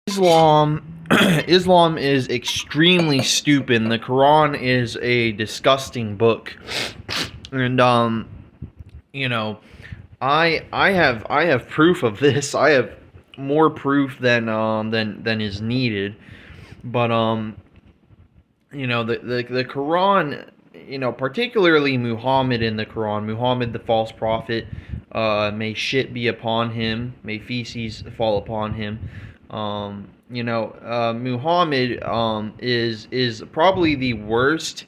Islam Islam is extremely stupid. The Quran is a disgusting book. And you know, I have proof of this. I have more proof than is needed. But the Quran, particularly Muhammad in the Quran, Muhammad the false prophet, may shit be upon him, may feces fall upon him. Muhammad is probably the worst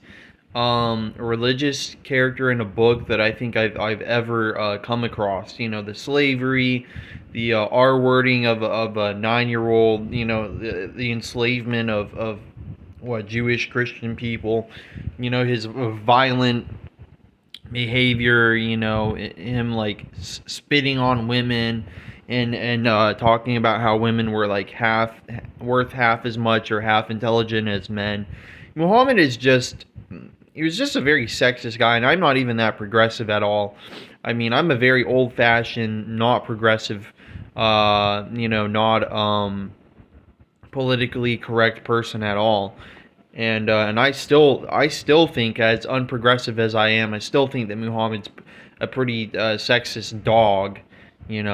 religious character in a book that I think I've ever come across. The slavery, the R wording of a 9-year old, the enslavement of what Jewish Christian people, his violent behavior, him like spitting on women and talking about how women were like worth half as much or half intelligent as men. Muhammad is just he was just a very sexist guy, and I'm not even that progressive at all. I mean, I'm a very old-fashioned, not progressive, not politically correct person at all. And I still think, as unprogressive as I am, I still think that Muhammad's a pretty sexist dog, and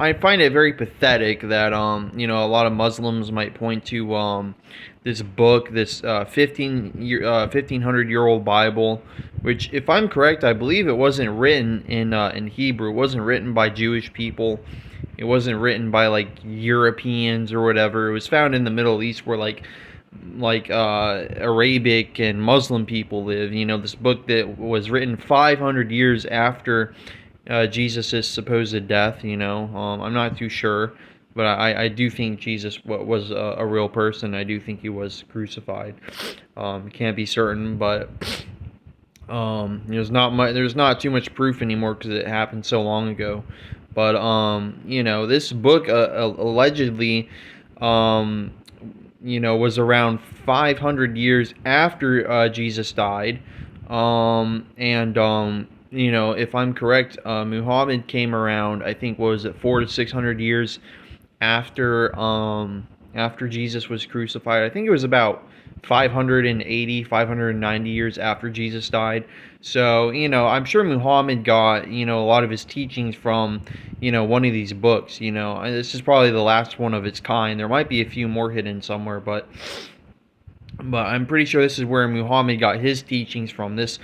I find it very pathetic that a lot of Muslims might point to this book, this 1500-year-old Bible, which, if I'm correct, I believe it wasn't written in Hebrew. It wasn't written by Jewish people. It wasn't written by like Europeans or whatever. It was found in the Middle East, where Arabic and Muslim people live. This book that was written 500 years after Jesus' supposed death. I'm not too sure, but I do think Jesus was a real person. I do think he was crucified. Can't be certain, but there's not too much proof anymore because it happened so long ago. But this book allegedly, was around 500 years after Jesus died. If I'm correct, Muhammad came around, I think, what was it, 400 to 600 years after Jesus was crucified. I think it was about 580, 590 years after Jesus died. So, I'm sure Muhammad got, a lot of his teachings from, one of these books. This is probably the last one of its kind. There might be a few more hidden somewhere, but I'm pretty sure this is where Muhammad got his teachings from. This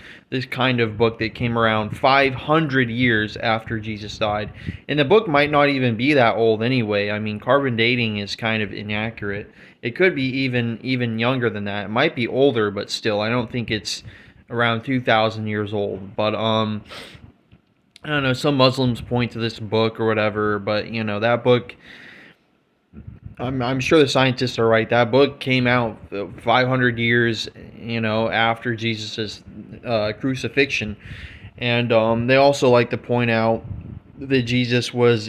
kind of book that came around 500 years after Jesus died. And the book might not even be that old anyway. I mean, carbon dating is kind of inaccurate. It could be even younger than that. It might be older, but still, I don't think it's around 2,000 years old. But I don't know. Some Muslims point to this book or whatever, but that book. I'm sure the scientists are right. That book came out 500 years, after Jesus' crucifixion, and they also like to point out that Jesus was,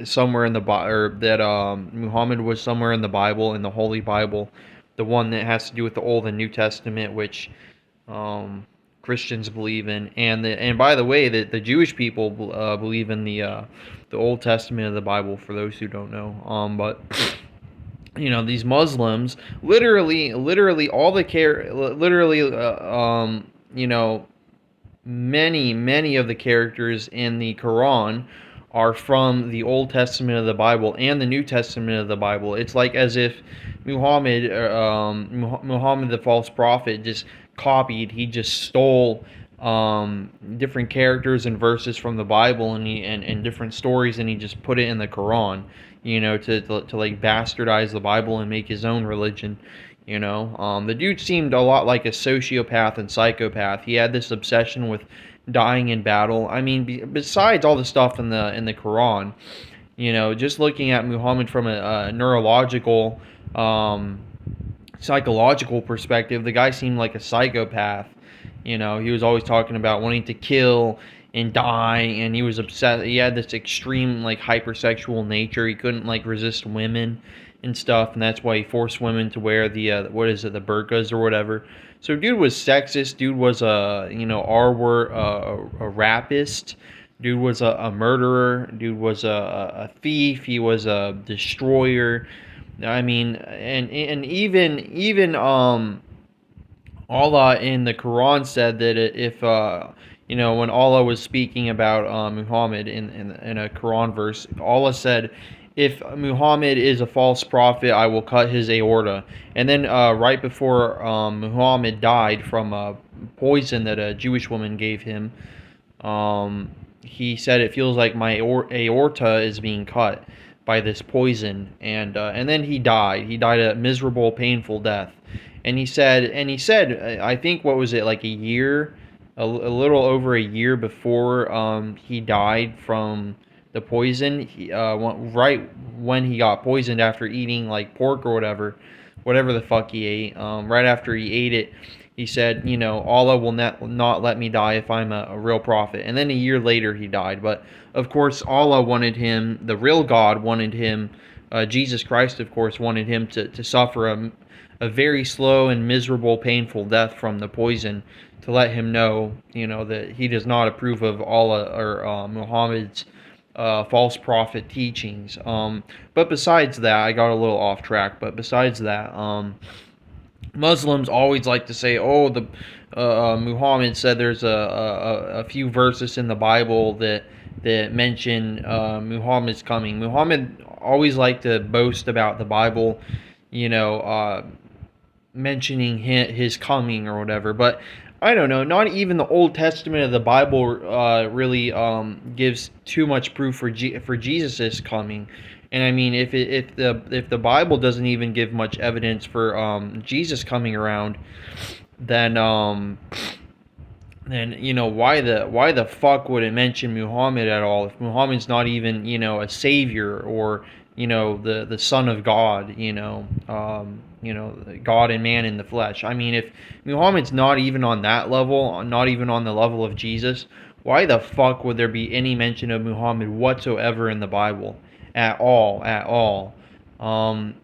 somewhere in the Bible, or that Muhammad was somewhere in the Bible, in the Holy Bible, the one that has to do with the Old and New Testament, which Christians believe in, and by the way, that the Jewish people believe in the Old Testament of the Bible. For those who don't know, but these Muslims literally all the many of the characters in the Quran are from the Old Testament of the Bible and the New Testament of the Bible. It's like as if Muhammad the false prophet just he just stole different characters and verses from the Bible and different stories, and he just put it in the Quran, to like bastardize the Bible and make his own religion. The dude seemed a lot like a sociopath and psychopath. He had this obsession with dying in battle. I mean, besides all the stuff in the Quran, just looking at Muhammad from a neurological, psychological perspective, the guy seemed like a psychopath. He was always talking about wanting to kill and die, and he was obsessed. He had this extreme, like, hypersexual nature. He couldn't, like, resist women and stuff, and that's why he forced women to wear the the burqas or whatever. So dude was sexist. Dude was a R word, a rapist. Dude was a murderer. Dude was a thief. He was a destroyer. I mean, and even Allah in the Quran said that if when Allah was speaking about Muhammad in a Quran verse, Allah said, "If Muhammad is a false prophet, I will cut his aorta." And then right before Muhammad died from poison that a Jewish woman gave him, he said, "It feels like my aorta is being cut by this poison," and then he died. He died a miserable, painful death. And he said, I think, what was it, like a year, a little over a year before he died from the poison. Right when he got poisoned after eating like pork or whatever the fuck he ate. Right after he ate it, he said, Allah will not let me die if I'm a real prophet. And then a year later, he died. But of course, Allah wanted him, the real God wanted him, Jesus Christ, of course, wanted him to suffer a very slow and miserable, painful death from the poison, to let him know, that he does not approve of Allah or Muhammad's false prophet teachings. But besides that, I got a little off track. But besides that, Muslims always like to say, "Oh, the Muhammad said there's a few verses in the Bible that mention Muhammad's coming." Muhammad always liked to boast about the Bible, you know, mentioning his coming or whatever. But I don't know. Not even the Old Testament of the Bible really gives too much proof for Jesus's coming. And I mean, if the Bible doesn't even give much evidence for Jesus coming around, then why the fuck would it mention Muhammad at all if Muhammad's not even a savior, or the son of God, God and man in the flesh. I mean, if Muhammad's not even on that level, not even on the level of Jesus, why the fuck would there be any mention of Muhammad whatsoever in the Bible at all? I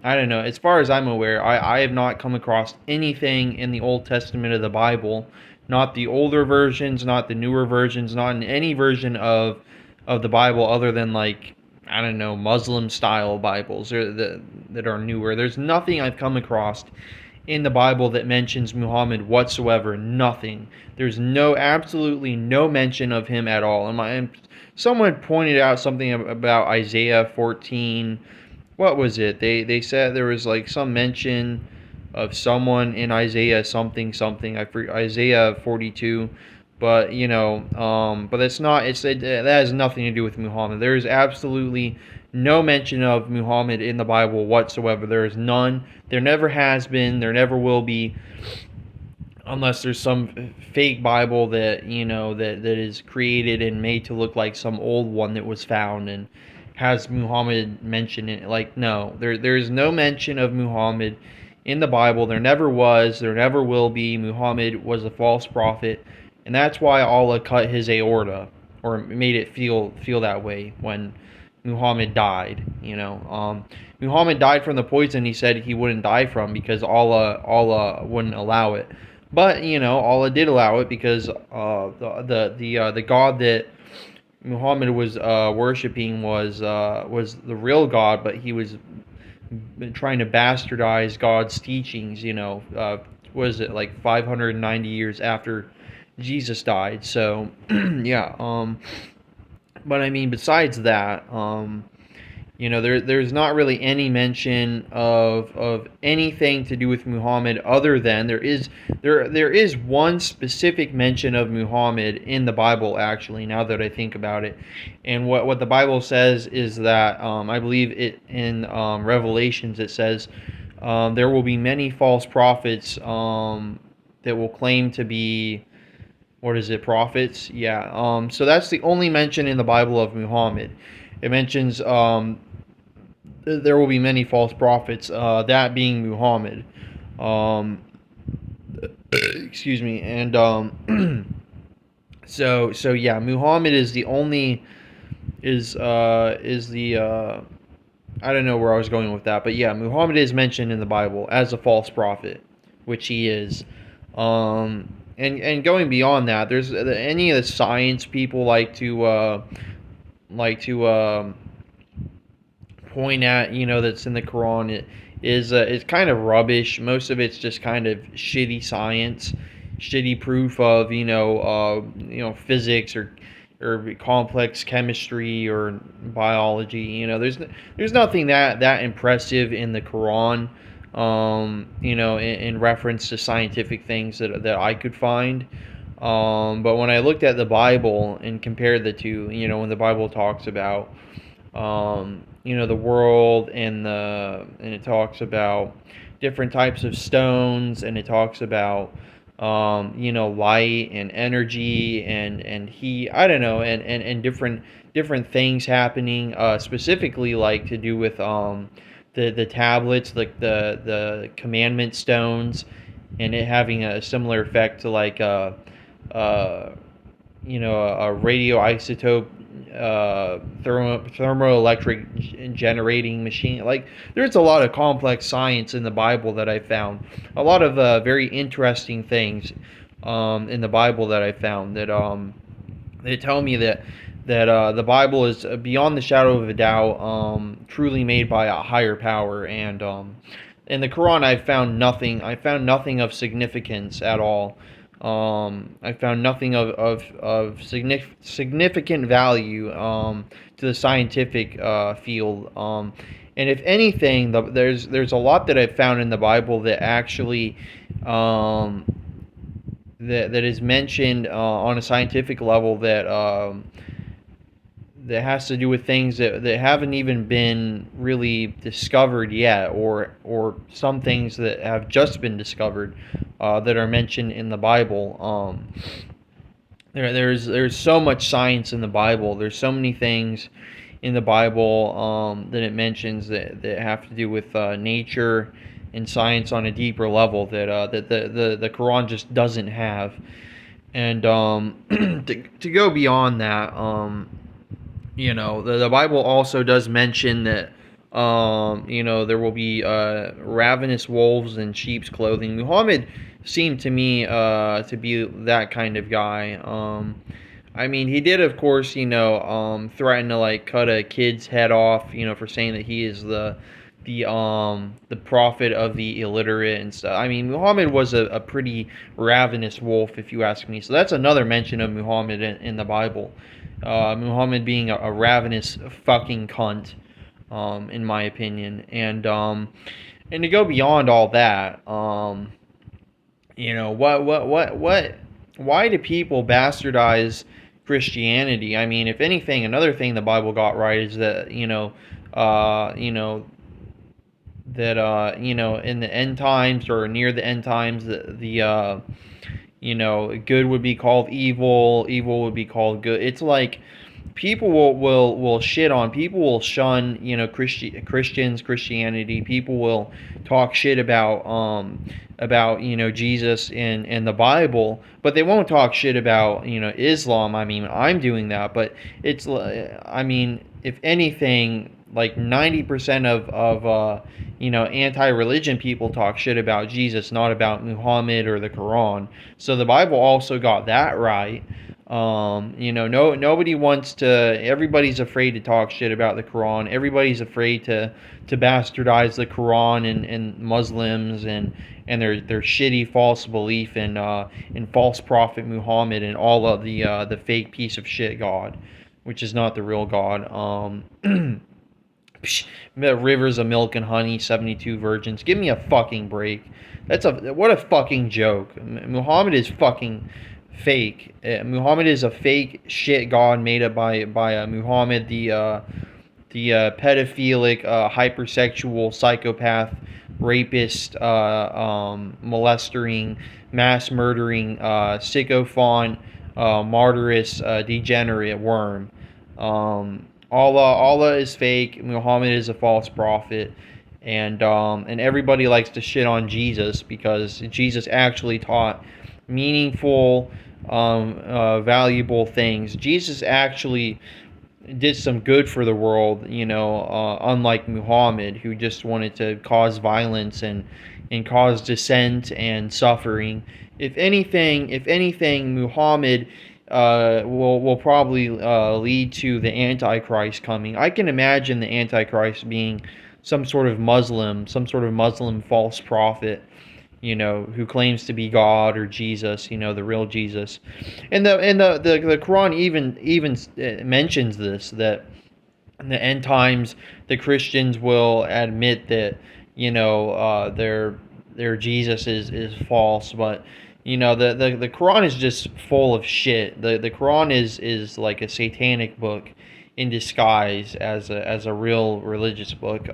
don't know. As far as I'm aware, I have not come across anything in the Old Testament of the Bible, not the older versions, not the newer versions, not in any version of the Bible other than, like, I don't know, Muslim style Bibles or that are newer. There's nothing I've come across in the Bible that mentions Muhammad whatsoever. Nothing. There's absolutely no mention of him at all. And someone pointed out something about Isaiah 14. What was it? They said there was like some mention of someone in Isaiah something something. I forget, Isaiah 42. But but that's not. That has nothing to do with Muhammad. There is absolutely no mention of Muhammad in the Bible whatsoever. There is none. There never has been. There never will be, unless there's some fake Bible that is created and made to look like some old one that was found and has Muhammad mentioned in it. Like, no, there is no mention of Muhammad in the Bible. There never was. There never will be. Muhammad was a false prophet. And that's why Allah cut his aorta, or made it feel that way when Muhammad died. Muhammad died from the poison he said he wouldn't die from, because Allah wouldn't allow it. But Allah did allow it, because the God that Muhammad was worshiping was the real God, but he was trying to bastardize God's teachings. Was it like 590 years after Jesus died? So yeah. But I mean, besides that, there's not really any mention of anything to do with Muhammad, other than there is one specific mention of Muhammad in the Bible, actually, now that I think about it. And what the Bible says is that, I believe it in Revelations, it says there will be many false prophets that will claim to be, what is it, prophets? Yeah. So that's the only mention in the Bible of Muhammad. It mentions there will be many false prophets, that being Muhammad. Excuse me. And so yeah, Muhammad is the only is the I don't know where I was going with that, but yeah, Muhammad is mentioned in the Bible as a false prophet, which he is. and going beyond that, there's any of the science people like to point at, that's in the Quran, it is kind of rubbish. Most of it's just kind of shitty science, shitty proof of physics or complex chemistry or biology. There's nothing that impressive in the Quran. In reference to scientific things that I could find. But when I looked at the Bible and compared the two, when the Bible talks about the world and it talks about different types of stones, and it talks about light and energy and heat. I don't know, and different things happening, specifically like to do with the tablets, like the commandment stones, and it having a similar effect to like uh, a radioisotope thermoelectric generating machine. Like, there's a lot of complex science in the Bible that I found. A lot of very interesting things in the Bible that I found that they tell me that the Bible is beyond the shadow of a doubt truly made by a higher power. And in the Quran, I found nothing. I found nothing of significance at all. I found nothing of significant value to the scientific field. And if anything, there's a lot that I've found in the Bible that actually that is mentioned on a scientific level that has to do with things that haven't even been really discovered yet, or some things that have just been discovered that are mentioned in the Bible. There's so much science in the Bible. There's so many things in the Bible that it mentions that have to do with nature and science on a deeper level that the Quran just doesn't have. And to go beyond that, the Bible also does mention that there will be ravenous wolves in sheep's clothing. Muhammad seemed to me to be that kind of guy. I mean, he did, of course, threaten to like cut a kid's head off, for saying that he is the prophet of the illiterate and stuff. I mean, Muhammad was a pretty ravenous wolf, if you ask me. So that's another mention of Muhammad in the Bible. Muhammad being a ravenous fucking cunt, in my opinion. And to go beyond all that, what why do people bastardize Christianity? I mean, if anything, another thing the Bible got right is that in the end times or near the end times, the good would be called evil, evil would be called good. It's like people will shit on, people will shun, Christians, Christianity. People will talk shit about Jesus and the Bible, but they won't talk shit about Islam. I mean, I'm doing that, but it's, I mean, if anything, like 90% of anti-religion people talk shit about Jesus, not about Muhammad or the Quran. So the Bible also got that right. Nobody wants to. Everybody's afraid to talk shit about the Quran. Everybody's afraid to bastardize the Quran and Muslims and their shitty false belief in false prophet Muhammad and all of the fake piece of shit God, which is not the real God. Rivers of milk and honey, 72 virgins. Give me a fucking break. What a fucking joke. Muhammad is fucking fake. Muhammad is a fake shit god made up by Muhammad, the pedophilic, hypersexual, psychopath, rapist, molesting, mass murdering, sycophant, martyrous, degenerate worm. Allah is fake. Muhammad is a false prophet, and everybody likes to shit on Jesus because Jesus actually taught meaningful, valuable things. Jesus actually did some good for the world, unlike Muhammad, who just wanted to cause violence and and cause dissent and suffering. If anything, Muhammad will probably lead to the Antichrist coming. I can imagine the Antichrist being some sort of Muslim false prophet, who claims to be God or Jesus, the real Jesus. And the Quran even mentions this, that in the end times the Christians will admit that their Jesus is false, but the Quran is just full of shit. The Quran is like a satanic book in disguise as a real religious book.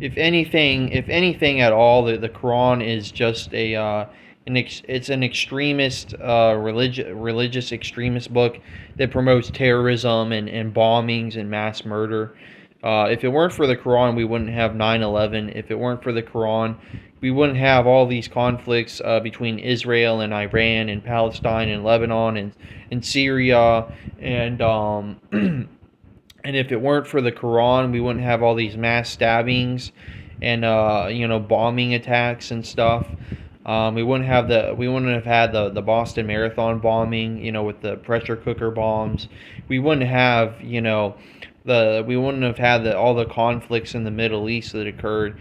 If anything at all, the Quran is just it's an extremist religious extremist book that promotes terrorism and bombings and mass murder. If it weren't for the Quran, we wouldn't have 9/11. If it weren't for the Quran, we wouldn't have all these conflicts between Israel and Iran and Palestine and Lebanon and Syria and and if it weren't for the Quran, we wouldn't have all these mass stabbings and bombing attacks and stuff. We wouldn't have had the Boston Marathon bombing, with the pressure cooker bombs. We wouldn't have we wouldn't have had all the conflicts in the Middle East that occurred.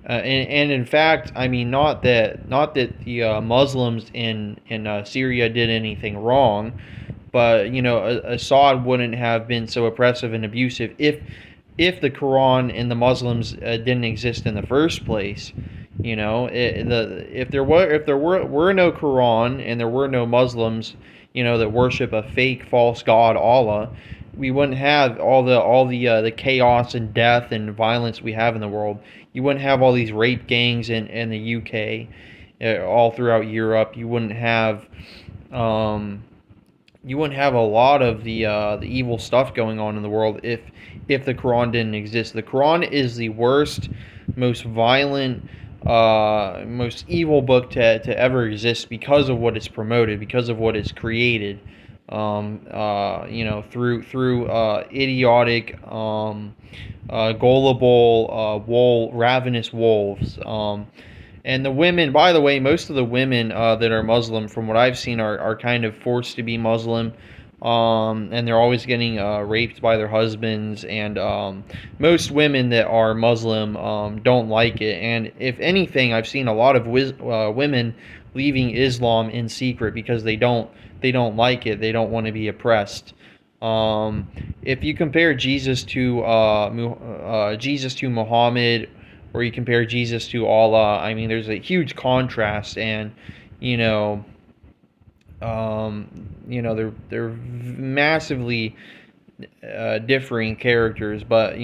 And in fact, I mean, not that the Muslims in Syria did anything wrong, but Assad wouldn't have been so oppressive and abusive if the Quran and the Muslims didn't exist in the first place. If there were no Quran and there were no Muslims, that worship a fake false god Allah, we wouldn't have all the chaos and death and violence we have in the world. You wouldn't have all these rape gangs in the UK, all throughout Europe. You wouldn't have a lot of the evil stuff going on in the world if the Quran didn't exist. The Quran is the worst, most violent, most evil book to ever exist because of what it's promoted, because of what it's created. Through idiotic, gullible, ravenous wolves. And the women, by the way, most of the women that are Muslim, from what I've seen, are kind of forced to be Muslim. And they're always getting raped by their husbands. And most women that are Muslim don't like it. And if anything, I've seen a lot of women leaving Islam in secret because they don't like it. They don't want to be oppressed. If you compare Jesus to Muhammad, or you compare Jesus to Allah, I mean, there's a huge contrast, and they're massively differing characters, but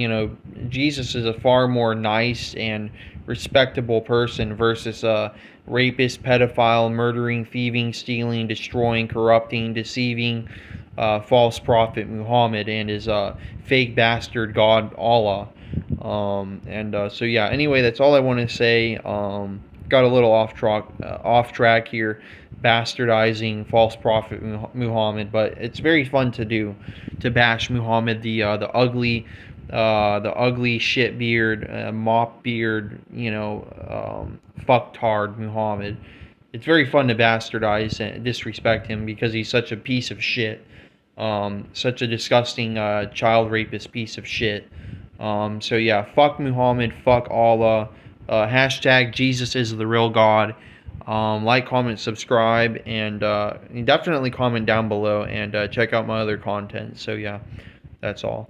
Jesus is a far more nice and respectable person versus a rapist, pedophile, murdering, thieving, stealing, destroying, corrupting, deceiving, false prophet Muhammad and his fake bastard god Allah. So yeah. Anyway, that's all I want to say. Got a little off track here, bastardizing false prophet Muhammad, but it's very fun to do, to bash Muhammad, the ugly shit beard, mop beard, fucktard Muhammad. It's very fun to bastardize and disrespect him because he's such a piece of shit, such a disgusting child rapist piece of shit. So yeah, fuck Muhammad, fuck Allah. Hashtag Jesus is the real God. Like, comment, subscribe, and definitely comment down below and check out my other content. So yeah, that's all.